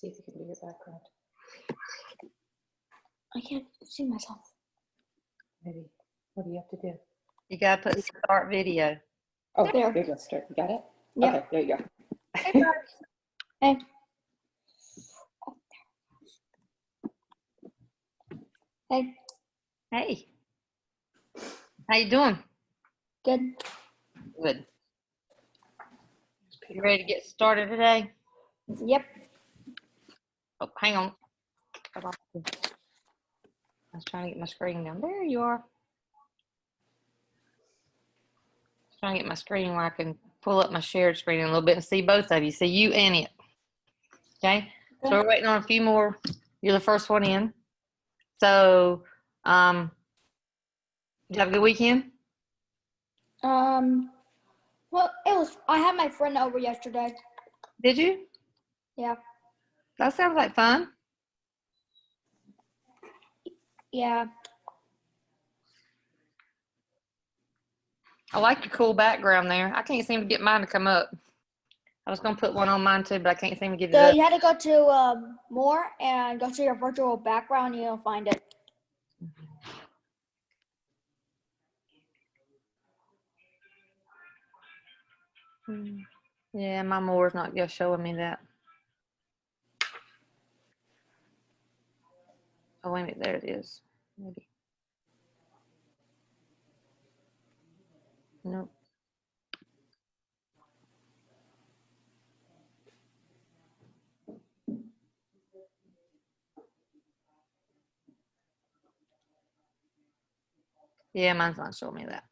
See if you can do your background. I can't see myself. Maybe. What do you have to do? You gotta put start video. Oh, There. there you go. Start. You got it? Yep. Okay, there you go. Hey, Thurs. Hey. Hey. Hey. How you doing? Good. Good. You ready to get started today? Yep. Oh, hang on. I was trying to get my screen down. There you are. I was trying to get my screen where I can pull up my shared screen in a little bit and see both of you. See you and it. Okay? So we're waiting on a few more. You're the first one in. So, did you have a good weekend? Well, I had my friend over yesterday. Did you? Yeah. That sounds like fun. Yeah. I like your cool background there. I can't seem to get mine to come up. I was going to put one on mine too, but I can't seem to get it So up. you had to go to more and go to your virtual background and you'll find it. Yeah, my more's not just showing me that. Oh, wait a minute. There it is. Maybe. Nope. Yeah, mine's not showing me that.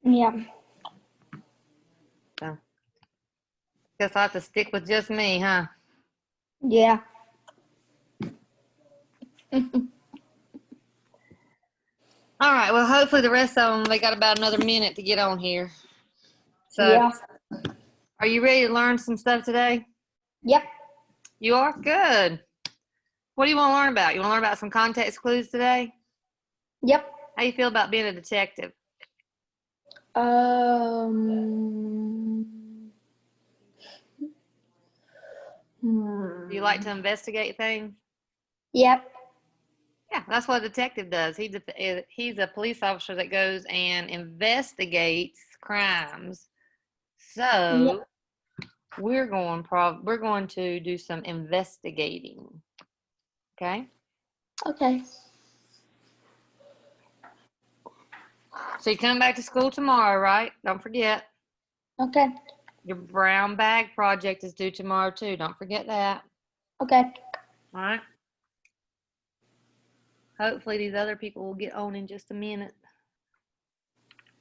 Yeah. So, guess I'll have to stick with just me, huh? Yeah. All right. Well, hopefully the rest of them, they got about another minute to get on here. So, Yeah. are you ready to learn some stuff today? Yep. You are? Good. What do you want to learn about? You want to learn about some context clues today? Yep. How you feel about being a detective? Do you like to investigate things? Yep. Yeah, that's what a detective does. He's a police officer that goes and investigates crimes. So we're going to do some investigating. Okay? Okay. So you come back to school tomorrow, right? Don't forget. Okay. Your brown bag project is due tomorrow too. Don't forget that. Okay. All right? Hopefully these other people will get on in just a minute.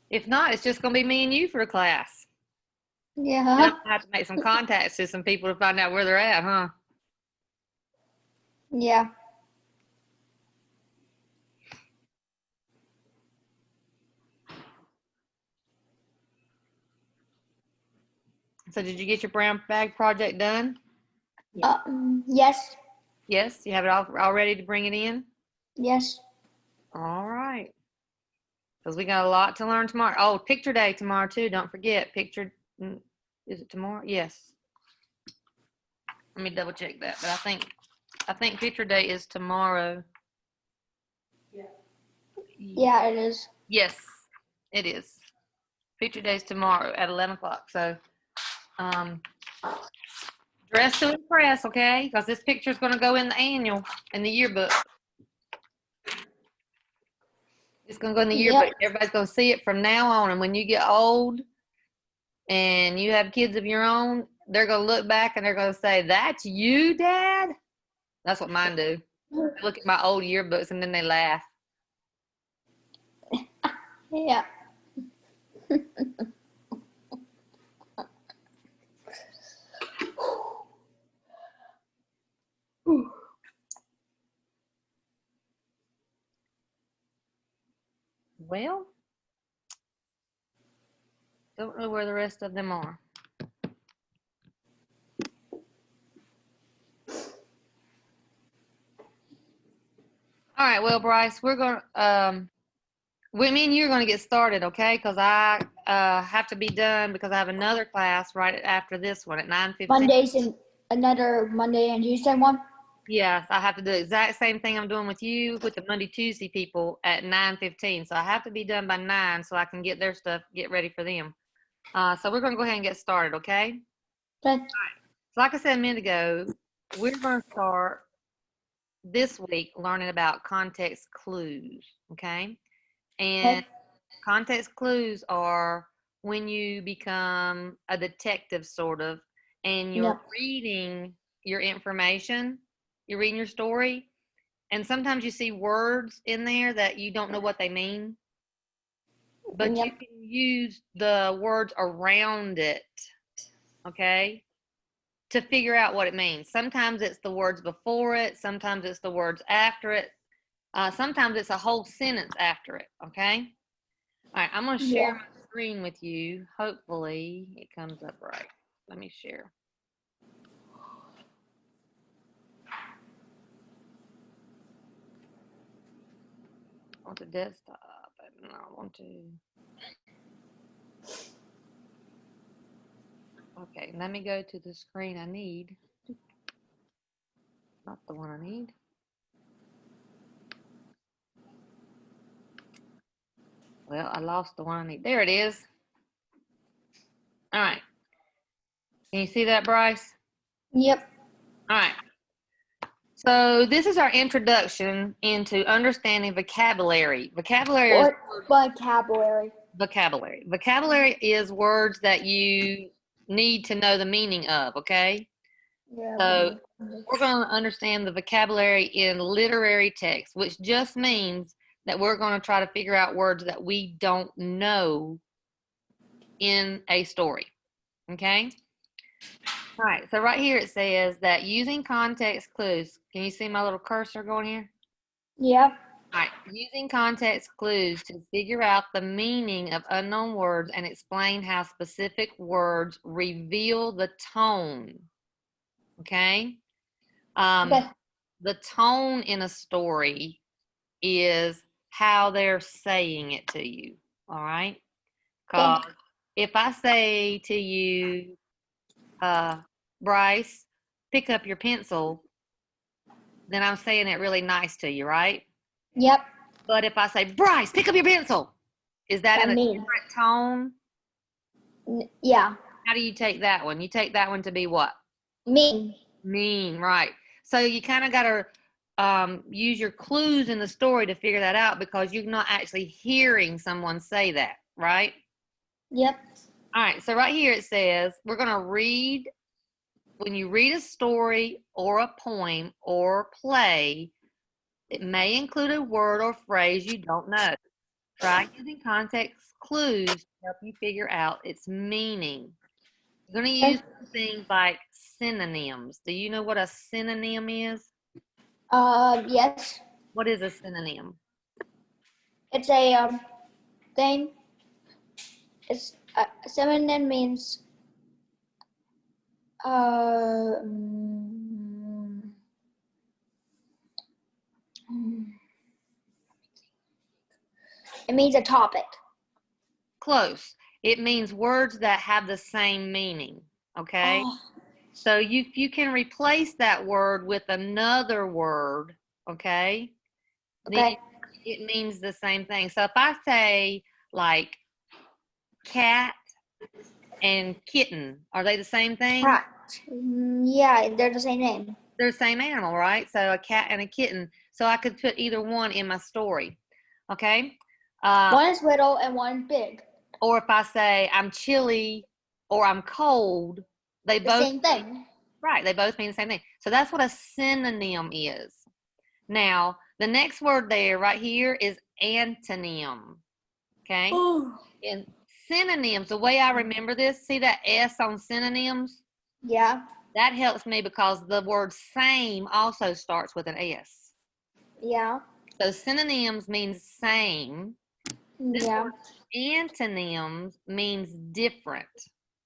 If not, it's just going to be me and you for a class. Yeah. I'm going to have to make some contacts to some people to find out where they're at, huh? Yeah. So did you get your brown bag project done? Yes. Yes? You have it all ready to bring it in? Yes. All right. Because we got a lot to learn tomorrow. Oh, picture day tomorrow too. Don't forget. Picture, is it tomorrow? Yes. Let me double check that. But I think picture day is tomorrow. Yeah, it is. Yes, it is. Picture day is tomorrow at 11 o'clock. So, dress to impress, okay? Because this picture is going to go in the yearbook. It's going to go in the yearbook. Yep. Everybody's going to see it from now on. And when you get old and you have kids of your own, they're going to look back and they're going to say, "That's you, Dad?" That's what mine do. They look at my old yearbooks and then they laugh. Yeah. Well, don't know where the rest of them are. All right, well, Bryce, we're going to, me and you are going to get started, okay? Because I have to be done because I have another class right after this one at 9:15. another Monday and Tuesday one? Yes, I have to do the exact same thing I'm doing with you with the Monday, Tuesday people at 9:15. So I have to be done by 9 so I can get their stuff, get ready for them. So we're going to go ahead and get started, okay? Okay. So like I said a minute ago, we're going to start this week learning about context clues, okay? And context clues are when you become a detective, sort of, and you're Yep. reading your information, you're reading your story, and sometimes you see words in there that you don't know what they mean, but you Yep. can use the words around it, okay, to figure out what it means. Sometimes it's the words before it, sometimes it's the words after it, sometimes it's a whole sentence after it, okay? All right, I'm going to share Yeah. my screen with you. Hopefully it comes up right. Let me share. I want the desktop, but no, I want to. Okay, let me go to the screen I need. Not the one I need. Well, I lost the one I need. There it is. All right. Can you see that, Bryce? Yep. All right. So this is our introduction into understanding vocabulary. Vocabulary is Or vocabulary. vocabulary. Vocabulary is words that you need to know the meaning of, okay? Yeah. So we're going to understand the vocabulary in literary text, which just means that we're going to try to figure out words that we don't know in a story, okay? All right, so right here it says that using context clues. Can you see my little cursor going here? Yep. All right, using context clues to figure out the meaning of unknown words and explain how specific words reveal the tone, okay? Okay. The tone in a story is how they're saying it to you, all right? Okay. Because if I say to you, Bryce, pick up your pencil, then I'm saying it really nice to you, right? Yep. But if I say, Bryce, pick up your pencil, is that I in a mean. different tone? Yeah. How do you take that one? You take that one to be what? Mean. Mean, right. So you kind of got to use your clues in the story to figure that out because you're not actually hearing someone say that, right? Yep. All right, so right here it says, we're going to read, when you read a story or a poem or play, it may include a word or phrase you don't know. Try using context clues to help you figure out its meaning. You're going to use things like synonyms. Do you know what a synonym is? Yes. What is a synonym? It's a thing. It's synonym means it means a topic. Close. It means words that have the same meaning. Okay? Oh, So you can replace that word with another word, okay? Then okay. it means the same thing. So if I say like cat and kitten, are they the same thing? Cat. Yeah, they're the same name. They're the same animal, right? So a cat and a kitten. So I could put either one in my story, okay? One is little and one big. Or if I say I'm chilly or I'm cold, they The both same thing. right, they both mean the same thing. So that's what a synonym is. Now, the next word there right here is antonym. Okay? Ooh. And synonyms, the way I remember this, see that S on synonyms? Yeah. That helps me because the word same also starts with an S. Yeah. So synonyms means same. This Yeah. word antonyms means different.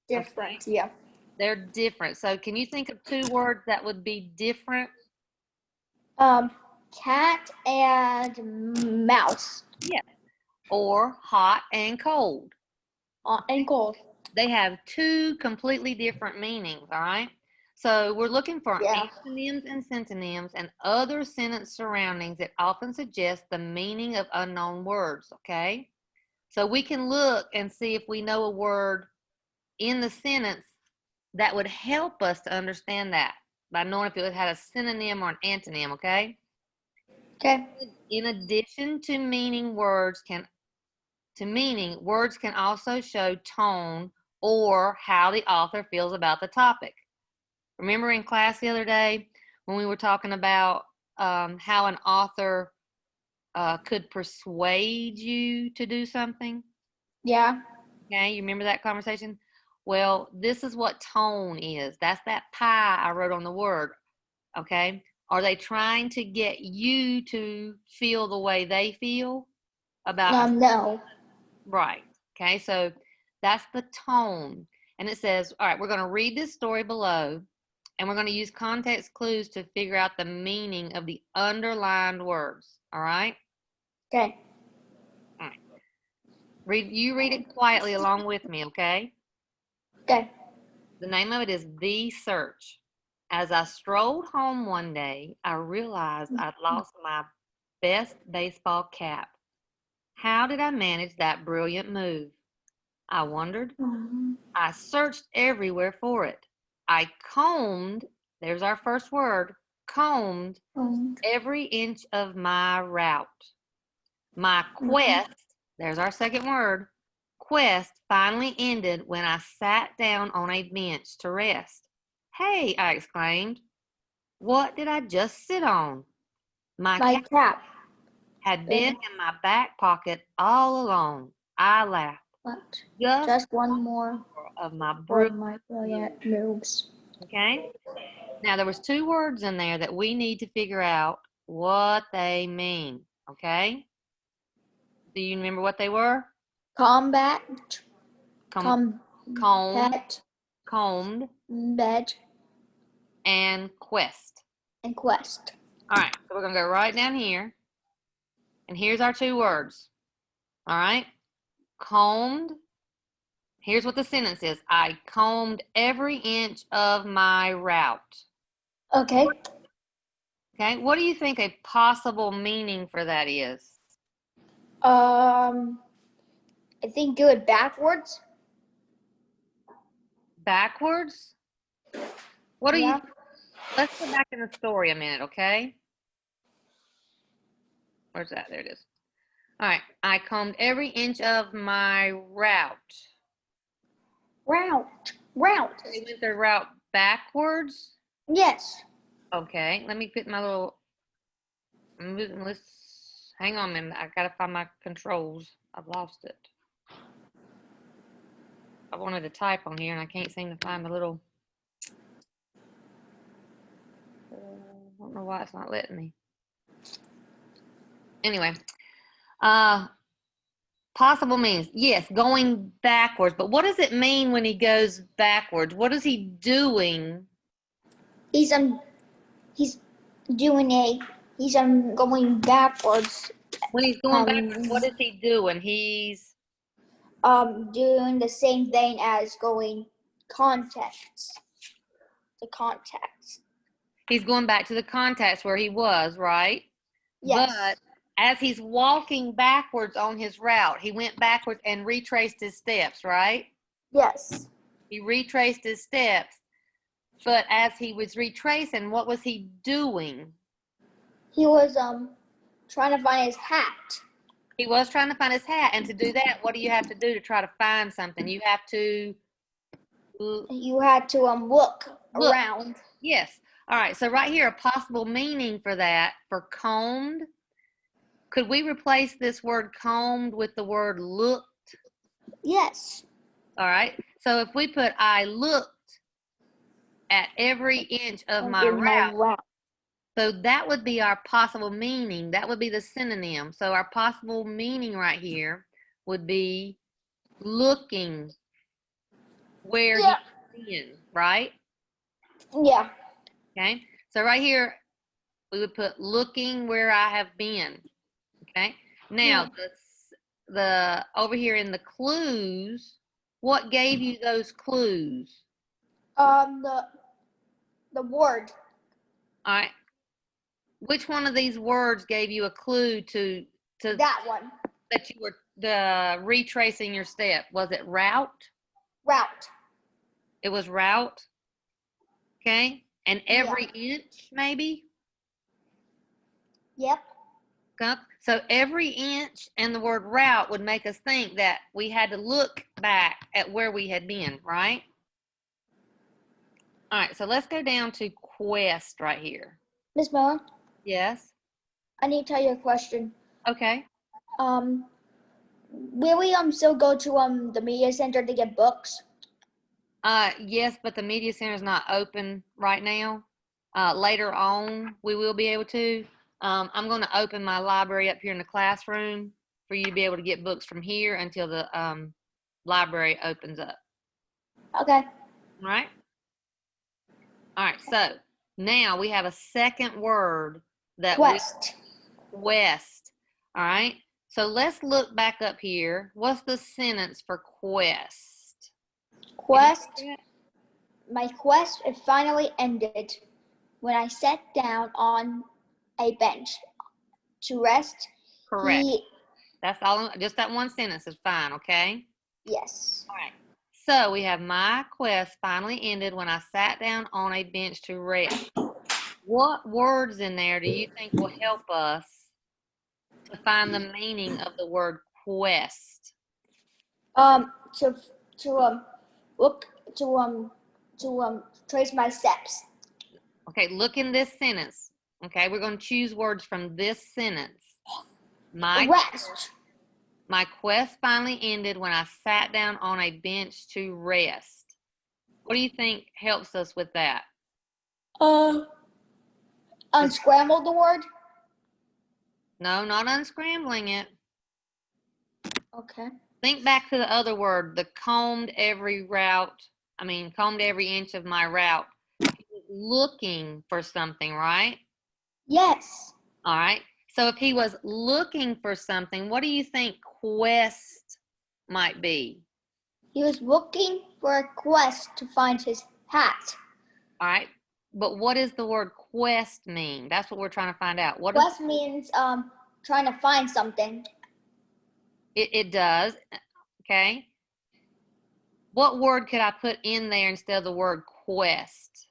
Different. Okay? Yeah. They're different. So can you think of two words that would be different? Cat and mouse. Yeah. Or hot and cold. And cold. They have two completely different meanings, all right? So we're looking for Yeah. antonyms and synonyms and other sentence surroundings that often suggest the meaning of unknown words, okay? So we can look and see if we know a word in the sentence that would help us to understand that by knowing if it had a synonym or an antonym, okay? Okay. In addition to words can also show tone or how the author feels about the topic. Remember in class the other day when we were talking about how an author could persuade you to do something? Yeah. Okay, you remember that conversation? Well, this is what tone is. That's that pie I wrote on the word. Okay. Are they trying to get you to feel the way they feel about No. right? Okay, so that's the tone. And it says, all right, we're going to read this story below and we're going to use context clues to figure out the meaning of the underlined words. All right? Okay. All right. Read it quietly along with me, okay? Okay. The name of it is The Search. As I strolled home one day, I realized I'd lost my best baseball cap. How did I manage that brilliant move? I wondered. I searched everywhere for it. I combed, there's our first word, combed every inch of my route. My quest, there's our second word, quest finally ended when I sat down on a bench to rest. Hey, I exclaimed, what did I just sit on? My My cap cap. had been in my back pocket all along. I laughed. What? Just Just one more of my for brilliant, my brilliant moves. okay? Now there was two words in there that we need to figure out what they mean, okay? Do you remember what they were? Combat. Combed, combed, Bed. and quest. And quest. All right, so we're gonna go right down here. And here's our two words. All right, combed. Here's what the sentence is. I combed every inch of my route. Okay. Okay, what do you think a possible meaning for that is? I think do it backwards. Backwards? What do you, Yeah. let's go back in the story a minute, okay? Where's that? There it is. All right, I combed every inch of my route. Route. They went their route backwards? Yes. Okay, let me put my little, let's, hang on a minute. I gotta find my controls. I've lost it. I wanted to type on here and I can't seem to find the little, I don't know why it's not letting me. Anyway, possible means, yes, going backwards. But what does it mean when he goes backwards? What is he doing? He's doing he's going backwards. When he's going backwards, what is he doing? He's Doing the same thing as going context. The context. he's going back to the context where he was, right? Yes. But as he's walking backwards on his route, he went backwards and retraced his steps, right? Yes. He retraced his steps. But as he was retracing, what was he doing? He was trying to find his hat. He was trying to find his hat. And to do that, what do you have to do to try to find something? You have to You had to look around. Yes. All right. So right here, a possible meaning for that, for combed, could we replace this word combed with the word looked? Yes. All right. So if we put I looked at every inch of my route, so that would be our possible meaning. That would be the synonym. So our possible meaning right here would be looking where he's been, right? Yeah. Okay. So right here, we would put looking where I have been. Okay. Now, the over here in the clues, what gave you those clues? The The word. All right. Which one of these words gave you a clue to That one. that you were retracing your step? Was it route? Route. It was route. Okay. And every Yeah. inch, maybe? Yep. Okay. So every inch and the word route would make us think that we had to look back at where we had been, right? All right. So let's go down to quest right here. Miss Miller, Yes. I need to tell you a question. Okay. Will we still go to the media center to get books? Yes, but the media center is not open right now. Later on, we will be able to. I'm going to open my library up here in the classroom for you to be able to get books from here until the library opens up. Okay. All right. All right. So now we have a second word that Quest. quest. All right. So let's look back up here. What's the sentence for quest? Quest. My quest it finally ended when I sat down on a bench to rest. Correct. That's all. Just that one sentence is fine. Okay. Yes. All right. So we have my quest finally ended when I sat down on a bench to rest. What words in there do you think will help us to find the meaning of the word quest? To look to trace my steps. Okay, look in this sentence. Okay, we're going to choose words from this sentence. My quest finally ended when I sat down on a bench to rest. What do you think helps us with that? Unscramble the word. No, not unscrambling it. Okay. Think back to the other word, the combed every inch of my route. Looking for something, right? Yes. All right. So if he was looking for something, what do you think quest might be? He was looking for a quest to find his hat. All right. But what does the word quest mean? That's what we're trying to find out. What Quest means trying to find something. it does. Okay. What word could I put in there instead of the word quest?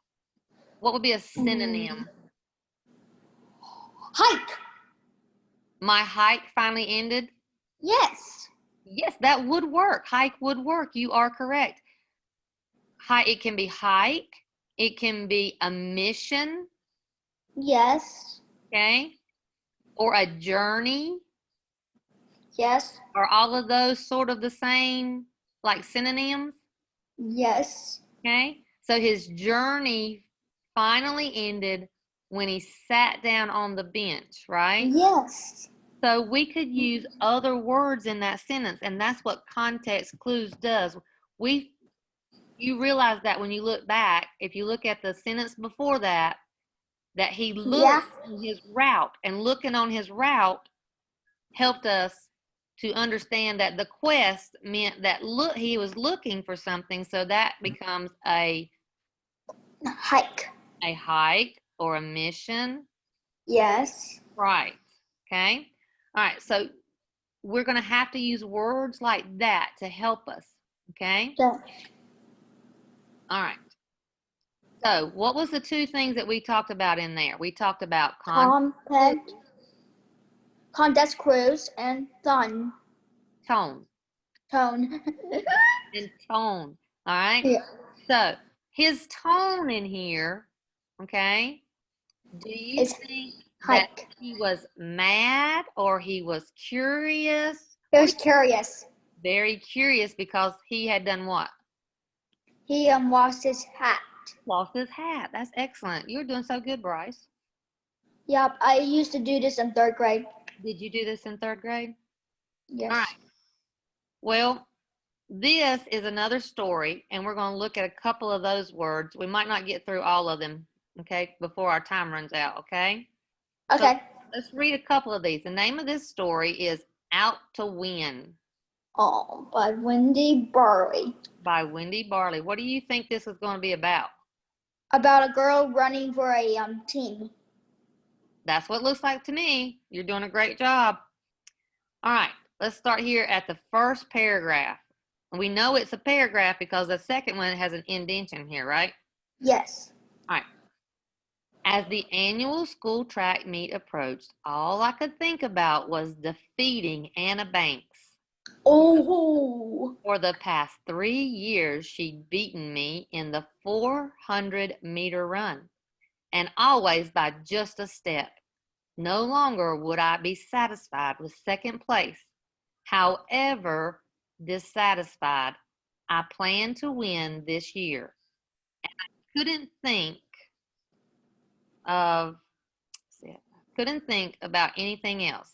What would be a synonym? Hike. My hike finally ended? Yes. Yes, that would work. Hike would work. You are correct. It can be hike. It can be a mission. Yes. Okay. Or a journey. Yes. Are all of those sort of the same, like synonyms? Yes. Okay. So his journey finally ended when he sat down on the bench, right? Yes. So we could use other words in that sentence, and that's what context clues does. You realize that when you look back, if you look at the sentence before that he looked on his route, and looking on his route helped us to understand that the quest meant that he was looking for something, so that becomes a Hike. hike or a mission. Yes. Right. Okay. All right. So we're going to have to use words like that to help us. Okay. Yeah. All right. So what was the two things that we talked about in there? We talked about Contest cruise and tone tone. and tone. All right. Yeah. So his tone in here, okay, do you It's think that hike. he was mad or he was curious? He was curious. Very curious because he had done what? He lost his hat. Lost his hat. That's excellent. You're doing so good, Bryce. Yep, I used to do this in 3rd grade. Did you do this in 3rd grade? Yes. All right. Well, this is another story, and we're going to look at a couple of those words. We might not get through all of them, okay, before our time runs out, okay? Okay. So let's read a couple of these. The name of this story is Out to Win Oh, by Wendy Burley. by Wendy Barley. What do you think this is going to be about? About a girl running for a team. That's what it looks like to me. You're doing a great job. All right, let's start here at the first paragraph. We know it's a paragraph because the second one has an indentation here, right? Yes. All right. As the annual school track meet approached, all I could think about was defeating Anna Banks. Oh. For the past 3 years, she'd beaten me in the 400-meter run, and always by just a step. No longer would I be satisfied with second place. However dissatisfied, I plan to win this year. And I couldn't think about anything else.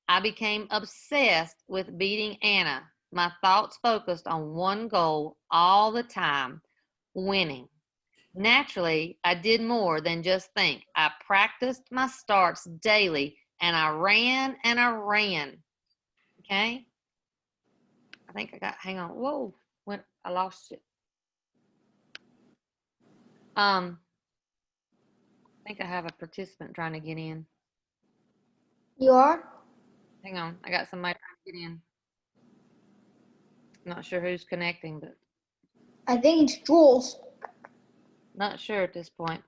I became obsessed with beating Anna. My thoughts focused on one goal all the time, winning. Naturally, I did more than just think. I practiced my starts daily, and I ran and I ran. Okay? I think I got, hang on. Whoa, I lost it. I think I have a participant trying to get in. You are? Hang on, I got somebody trying to get in. Not sure who's connecting, but I think it's Jules. not sure at this point.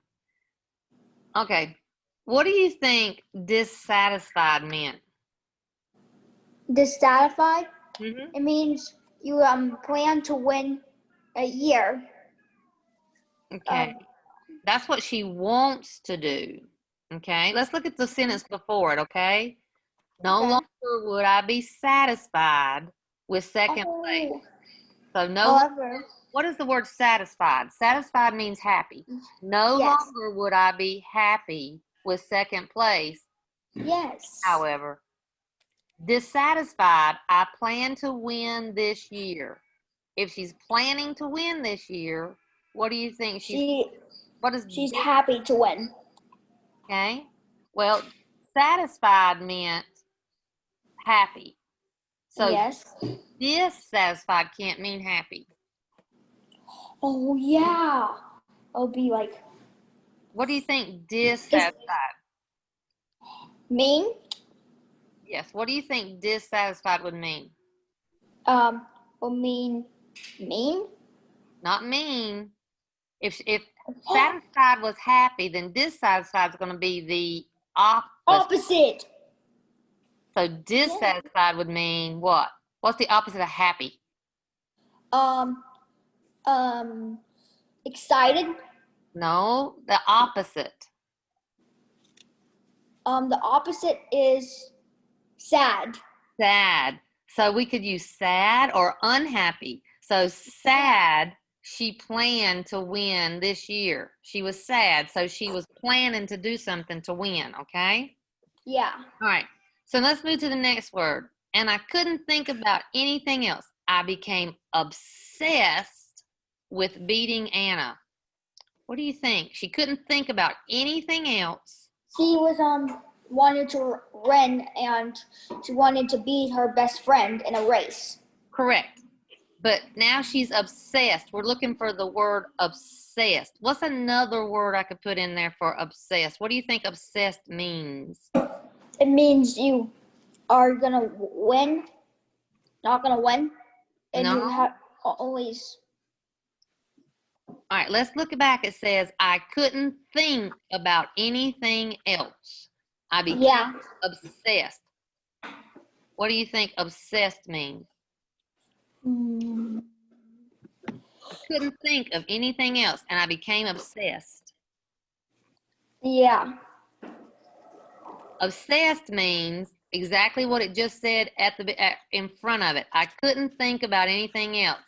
Okay, what do you think dissatisfied meant? Dissatisfied? Mm-hmm. It means you plan to win a year. Okay, that's what she wants to do. Okay, let's look at the sentence before it, okay? No Okay. longer would I be satisfied with second place. Oh. So no However, what is the word satisfied? Satisfied means happy. No yes. longer would I be happy with second place. Yes. However, dissatisfied, I plan to win this year. If she's planning to win this year, what do you think what is she's happy to win. Okay? Well, satisfied meant happy. So Yes. dissatisfied can't mean happy. Oh yeah. It'll be like What do you think dissatisfied? mean. Yes, what do you think dissatisfied would mean? Will mean mean. Not mean. If satisfied was happy, then dissatisfied is going to be the opposite. Opposite. So dissatisfied would mean what? What's the opposite of happy? Excited. No, the opposite. The opposite is sad. Sad. So we could use sad or unhappy. So sad, she planned to win this year. She was sad, so she was planning to do something to win, okay? Yeah. All right. So let's move to the next word. And I couldn't think about anything else. I became obsessed with beating Anna. What do you think? She couldn't think about anything else. She was wanted to run and she wanted to beat her best friend in a race. Correct. But now she's obsessed. We're looking for the word obsessed. What's another word I could put in there for obsessed? What do you think obsessed means? It means you are gonna win, not gonna win, and you have always. All right, let's look back. It says, I couldn't think about anything else. I became obsessed. What do you think obsessed means? I couldn't think of anything else, and I became obsessed. Yeah. Obsessed means exactly what it just said in front of it. I couldn't think about anything else.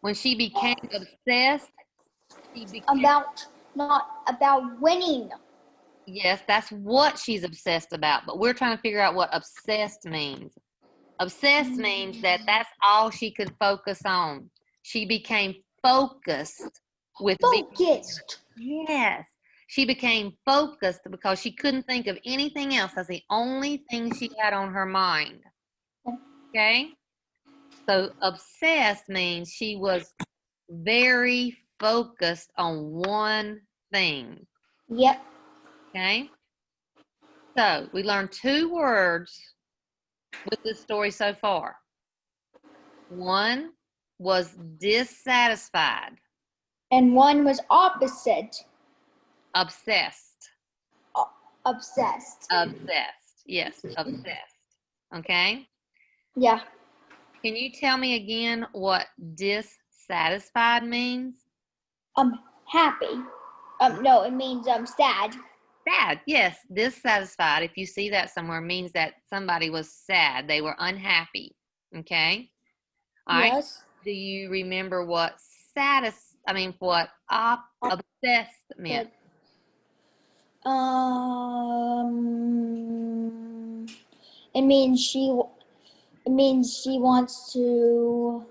When she became obsessed, she became not about winning. Yes, that's what she's obsessed about, but we're trying to figure out what obsessed means. Obsessed means that that's all she could focus on. She became focused with Focused. Yes. She became focused because she couldn't think of anything else. That's the only thing she had on her mind. Okay? So obsessed means she was very focused on one thing. Yep. Okay? So we learned 2 words with this story so far. One was dissatisfied, And one was opposite. obsessed, Obsessed. obsessed. Yes, obsessed. Okay? Yeah. Can you tell me again what dissatisfied means? Happy. No, it means sad. Sad. Yes, dissatisfied. If you see that somewhere, means that somebody was sad. They were unhappy. Okay? All right. Yes. Do you remember what what obsessed meant? It means she wants to.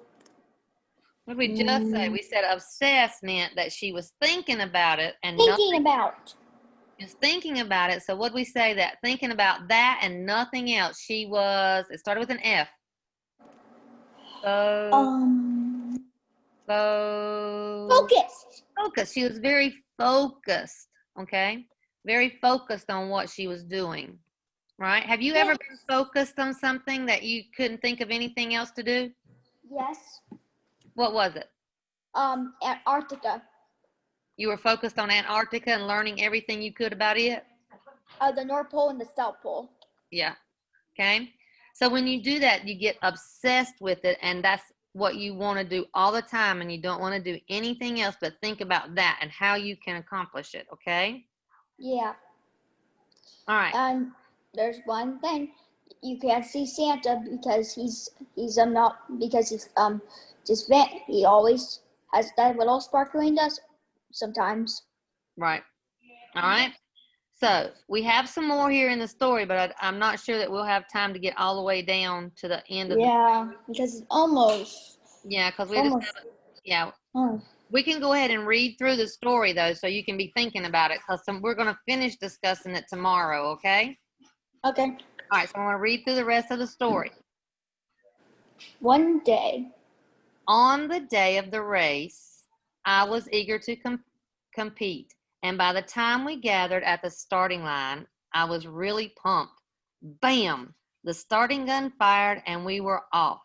What did we just say? We said obsessed meant that she was thinking about it and Thinking about. just thinking about it. So what did we say? That thinking about that and nothing else. It started with an F. Focused. Focused. She was very focused. Okay. Very focused on what she was doing. Right? Have you ever been focused on something that you couldn't think of anything else to do? Yes. What was it? Antarctica. You were focused on Antarctica and learning everything you could about it? The North Pole and the South Pole. Yeah. Okay. So when you do that, you get obsessed with it, and that's what you want to do all the time, and you don't want to do anything else but think about that and how you can accomplish it. Okay. Yeah. All right. And there's one thing. You can't see Santa because he's just vent. He always has that little sparkling dust sometimes. Right. All right. So we have some more here in the story, but I'm not sure that we'll have time to get all the way down to the end of Because it's almost. Yeah, because we just have we can go ahead and read through the story though, so you can be thinking about it, because we're going to finish discussing it tomorrow. Okay. Okay. All right. So I'm going to read through the rest of the story. One day. On the day of the race, I was eager to compete, and by the time we gathered at the starting line, I was really pumped. Bam! The starting gun fired, and we were off.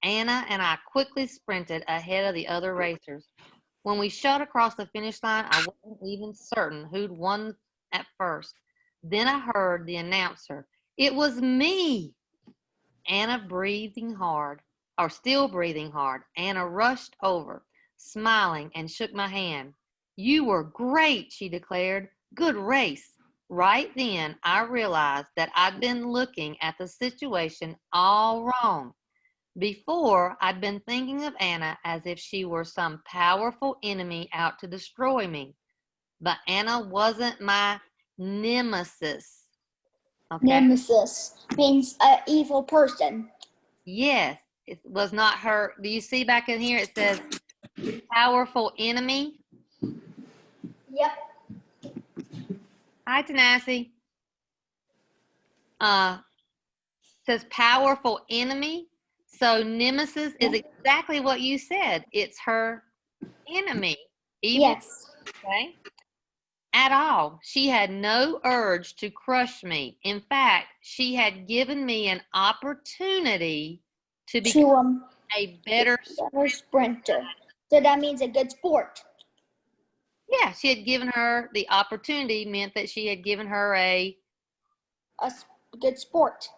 Anna and I quickly sprinted ahead of the other racers. When we shot across the finish line, I wasn't even certain who'd won at first. Then I heard the announcer. It was me! Anna still breathing hard. Anna rushed over, smiling, and shook my hand. You were great, she declared. Good race. Right then, I realized that I'd been looking at the situation all wrong. Before, I'd been thinking of Anna as if she were some powerful enemy out to destroy me. But Anna wasn't my nemesis. Okay? Nemesis means an evil person. Yes, it was not her. Do you see back in here? It says powerful enemy. Yep. Hi, Tanasi. Says powerful enemy. So nemesis is exactly what you said. It's her enemy. Evil. Yes. Okay. At all. She had no urge to crush me. In fact, she had given me an opportunity to become a better sprinter. So that means a good sport. Yeah, she had given her the opportunity, meant that she had given her a good sport.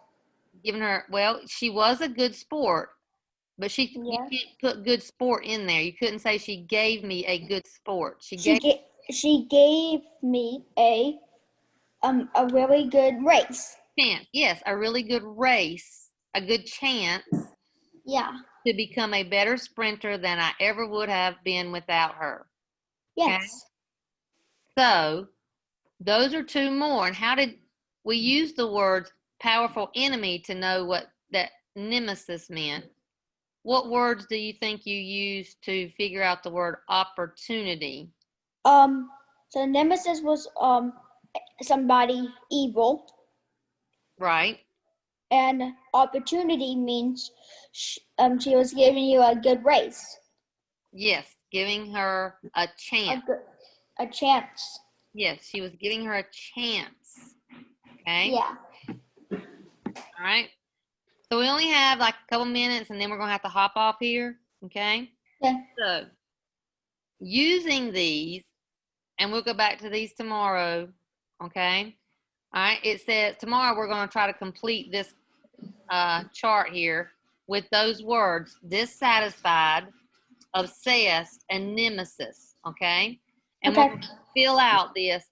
Well, she was a good sport, but you can't put good sport in there. You couldn't say she gave me a good sport. She gave me a really good race. Chance. Yes, a really good race, a good chance. Yeah. To become a better sprinter than I ever would have been without her. Yes. Okay? So, those are 2 more. And how did we use the words powerful enemy to know what that nemesis meant? What words do you think you used to figure out the word opportunity? So nemesis was somebody evil. Right. And opportunity means she was giving you a good race. Yes, giving her a chance. A chance. Yes, she was giving her a chance. Okay? Yeah. All right. So we only have like a couple minutes and then we're going to have to hop off here. Okay? Yeah. So using these, and we'll go back to these tomorrow. Okay? All right. It says tomorrow we're going to try to complete this chart here with those words: dissatisfied, obsessed, and nemesis. Okay? And we're Okay. going to fill out this,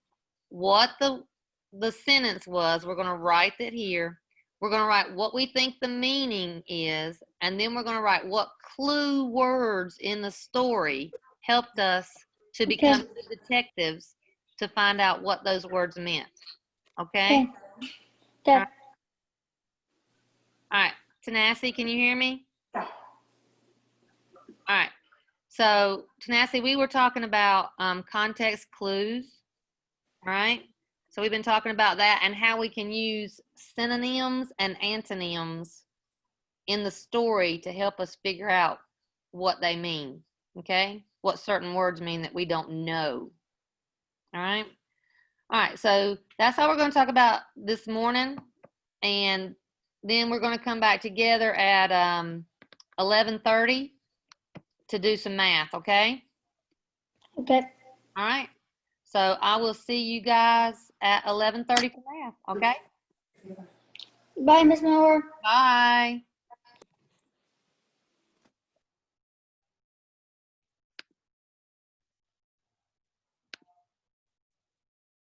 what the sentence was. We're going to write that here. We're going to write what we think the meaning is, and then we're going to write what clue words in the story helped us to become good detectives to find out what those words meant. Okay? Okay. All right. Tanasi, can you hear me? All right. So, Tanasi, we were talking about context clues. All right. So we've been talking about that and how we can use synonyms and antonyms in the story to help us figure out what they mean. Okay? What certain words mean that we don't know. All right? All right. So that's all we're going to talk about this morning. And then we're going to come back together at 11:30 to do some math. Okay? Okay. All right. So I will see you guys at 11:30 for math. Okay? Bye, Miss Moore. Bye.